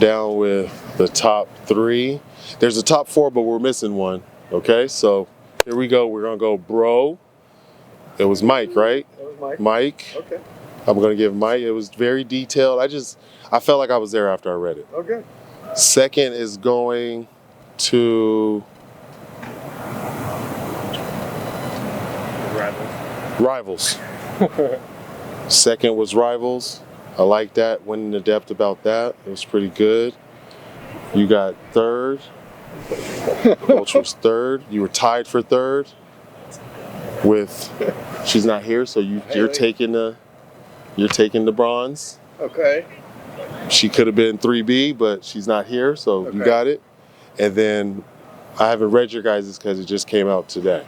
down with the top 3. There's a top 4, but we're missing one. Okay, so here we go. We're gonna go bro. It was Mike, right? That was Mike. Mike. Okay. I'm gonna give Mike. It was very detailed. I felt like I was there after I read it. Okay. Second is going to Rivals. Second was Rivals. I like that. Went into depth about that. It was pretty good. You got third. Coach was third. You were tied for third with. She's not here, so you're taking the bronze. Okay. She could have been 3B, but she's not here, so you got it. And then I haven't read your guys' because it just came out today.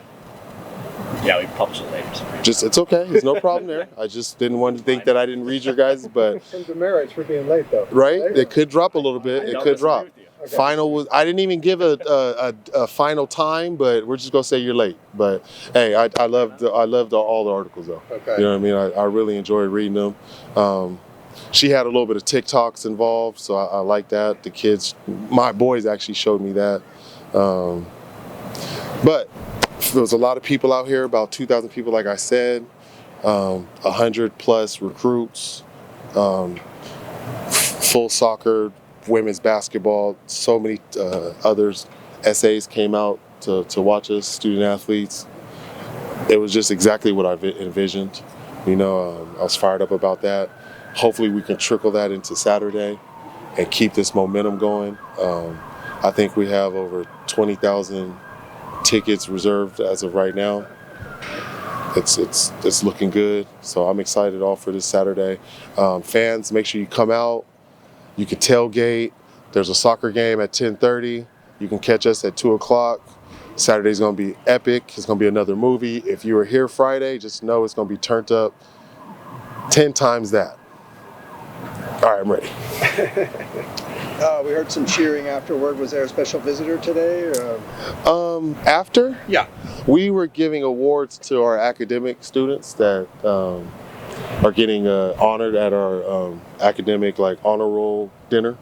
Yeah, we publish it later. It's okay. There's no problem there. I just didn't want to think that I didn't read your guys, but Some demerits for being late, though. right, it could drop a little bit. It could drop. Okay. Final was. I didn't even give a final time, but we're just gonna say you're late. But hey, I loved all the articles though. Okay. You know what I mean? I really enjoyed reading them. She had a little bit of TikToks involved, so I like that. The kids, my boys actually showed me that. But there was a lot of people out here, about 2,000 people, like I said, 100 plus recruits, full soccer, women's basketball, so many others. SAs came out to watch us, student athletes. It was just exactly what I envisioned. You know, I was fired up about that. Hopefully we can trickle that into Saturday and keep this momentum going. I think we have over 20,000 tickets reserved as of right now. It's looking good, so I'm excited all for this Saturday. Fans, make sure you come out. You can tailgate. There's a soccer game at 10:30. You can catch us at 2 o'clock. Saturday's gonna be epic. It's gonna be another movie. If you were here Friday, just know it's gonna be turned up 10 times that. All right, I'm ready. We heard some cheering afterward. Was there a special visitor today? After? Yeah. We were giving awards to our academic students that are getting honored at our academic honor roll dinner.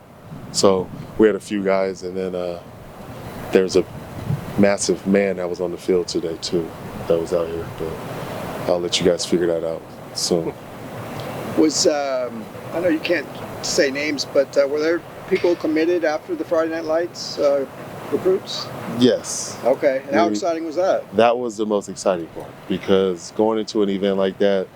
So we had a few guys, and then there's a massive man that was on the field today too that was out here. But I'll let you guys figure that out soon. I know you can't say names, but were there people committed after the Friday Night Lights recruits? Yes. Okay. And how exciting was that? That was the most exciting part, because going into an event like that,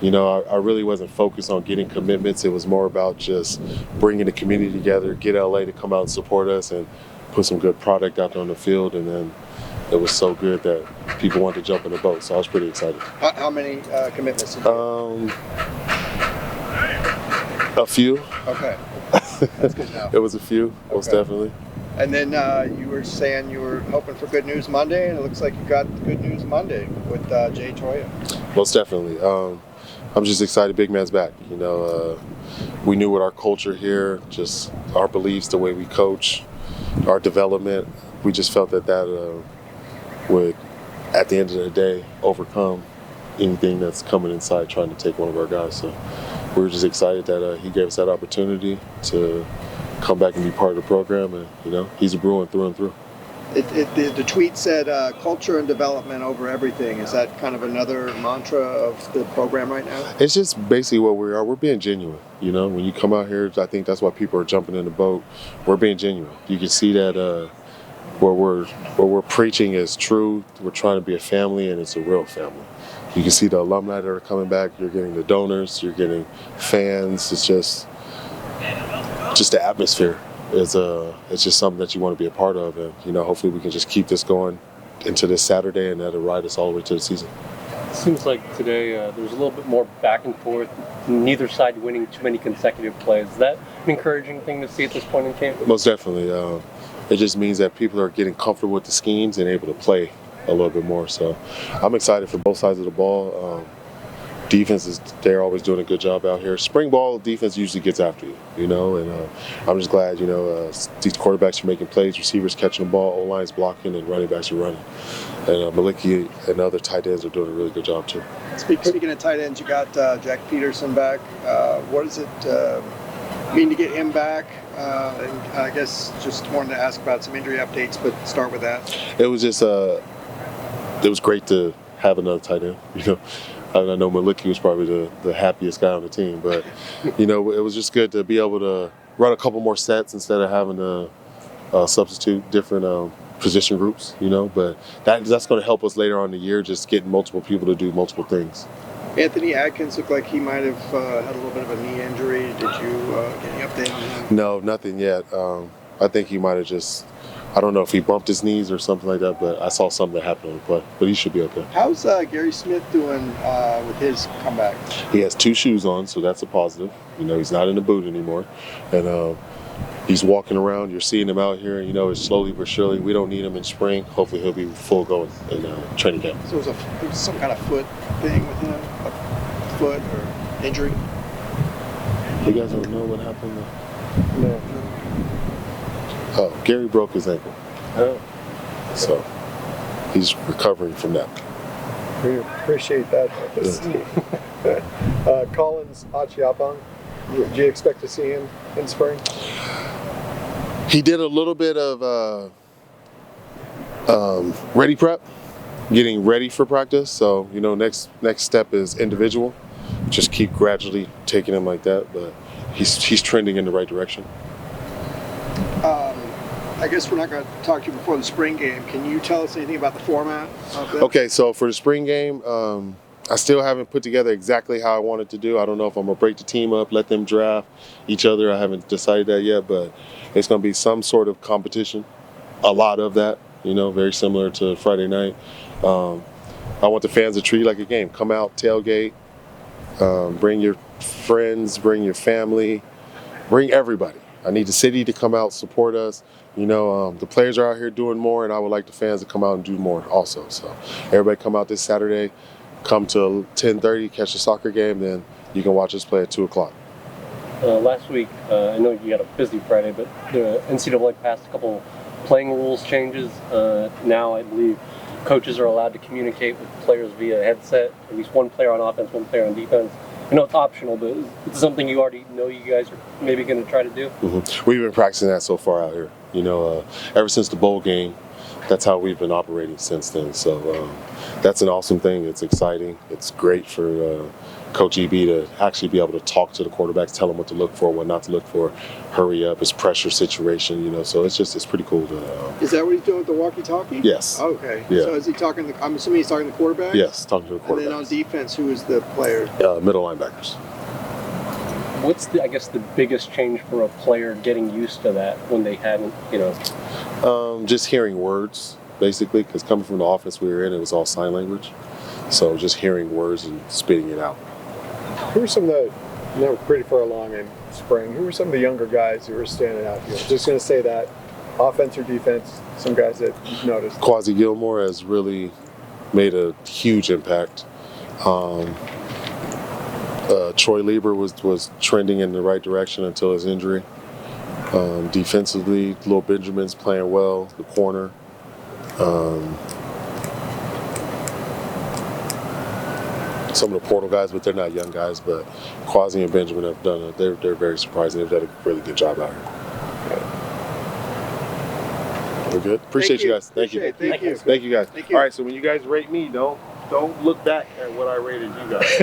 you know, I really wasn't focused on getting commitments. It was more about just bringing the community together, get LA to come out and support us and put some good product out there on the field. And then it was so good that people wanted to jump in the boat. So I was pretty excited. How many commitments did you A few. Okay. That's good now. It was a few, most definitely. And then you were saying you were hoping for good news Monday, and it looks like you got good news Monday with Jay Toya. Most definitely. I'm just excited Big Man's back. You know, we knew what our culture here, just our beliefs, the way we coach, our development, we just felt that would, at the end of the day, overcome anything that's coming inside trying to take one of our guys. So we were just excited that he gave us that opportunity to come back and be part of the program, and you know, he's a Bruin through and through. The tweet said culture and development over everything. Is that kind of another mantra of the program right now? It's just basically what we are. We're being genuine. You know, when you come out here, I think that's why people are jumping in the boat. We're being genuine. You can see that what we're preaching is true. We're trying to be a family, and it's a real family. You can see the alumni that are coming back. You're getting the donors. You're getting fans. It's just the atmosphere. It's just something that you want to be a part of, and you know, hopefully we can just keep this going into this Saturday, and that'll ride us all the way to the season. Seems like today there's a little bit more back and forth, neither side winning too many consecutive plays. Is that an encouraging thing to see at this point in camp? Most definitely. It just means that people are getting comfortable with the schemes and able to play a little bit more. So I'm excited for both sides of the ball. Defense they're always doing a good job out here. Spring ball defense usually gets after you, know, and I'm just glad, you know, these quarterbacks are making plays, receivers catching the ball, O-line's blocking, and running backs are running. And Maliki and other tight ends are doing a really good job too. Speaking of tight ends, you got Jack Peterson back. What is it? Mean to get him back, and I guess just wanted to ask about some injury updates, but start with that. It was just it was great to have another tight end. I know Maliki was probably the happiest guy on the team, but it was just good to be able to run a couple more sets instead of having to substitute different position groups. But that's going to help us later on in the year, just getting multiple people to do multiple things. Anthony Adkins looked like he might have had a little bit of a knee injury. Did you get any update on him? No, nothing yet. I think he might have I don't know if he bumped his knees or something like that, but I saw something happen on the play. But he should be okay. How's Gary Smith doing with his comeback? He has 2 shoes on, so that's a positive. He's not in the boot anymore. And he's walking around. You're seeing him out here. It's slowly but surely. We don't need him in spring. Hopefully he'll be full going in training camp. So it was some kind of foot thing with him? A foot or injury? You guys don't know what happened? No. Oh, Gary broke his ankle. Oh. So he's recovering from that. We appreciate that. Collins Achiapong, do you expect to see him in spring? He did a little bit of ready prep, getting ready for practice. So next step is individual. Just keep gradually taking him like that, but he's trending in the right direction. I guess we're not going to talk to you before the spring game. Can you tell us anything about the format of it? Okay, so for the spring game, I still haven't put together exactly how I want it to do. I don't know if I'm going to break the team up, let them draft each other. I haven't decided that yet, but it's going to be some sort of competition. A lot of that, very similar to Friday night. I want the fans to treat it like a game. Come out, tailgate, bring your friends, bring your family, bring everybody. I need the city to come out, support us. The players are out here doing more, and I would like the fans to come out and do more also. So everybody come out this Saturday, come to 10:30, catch the soccer game, then you can watch us play at 2 o'clock. Last week, I know you had a busy Friday, but the NCAA passed a couple playing rules changes. Now I believe coaches are allowed to communicate with players via headset, at least one player on offense, one player on defense. I know it's optional, but it's something you already know you guys are maybe going to try to do? Mm-hmm. We've been practicing that so far out here. Ever since the bowl game, that's how we've been operating since then. So that's an awesome thing. It's exciting. It's great for Coach EB to actually be able to talk to the quarterbacks, tell them what to look for, what not to look for, hurry up. It's pressure situation, so it's pretty cool to. Is that what he's doing with the walkie-talkie? Yes. Okay. Yeah. So is he talking? I'm assuming he's talking to the quarterbacks. Yes, talking to the quarterbacks. And then on defense, who is the player? Middle linebackers. What's the biggest change for a player getting used to that when they hadn't, Just hearing words, basically, because coming from the office we were in, it was all sign language. So just hearing words and spitting it out. Who are some of the, pretty far along in spring, who are some of the younger guys who are standing out here? Just going to say that, offense or defense, some guys that you've noticed. Quasi Gilmore has really made a huge impact. Troy Lieber was trending in the right direction until his injury. Defensively, Lil Benjamin's playing well, the corner. Some of the portal guys, but they're not young guys, but Quasi and Benjamin have done they're very surprising. They've done a really good job out here. We're good. Appreciate you guys. Thank you. Thank you. Thank you guys. Thank you. All right, so when you guys rate me, don't look back at what I rated you guys.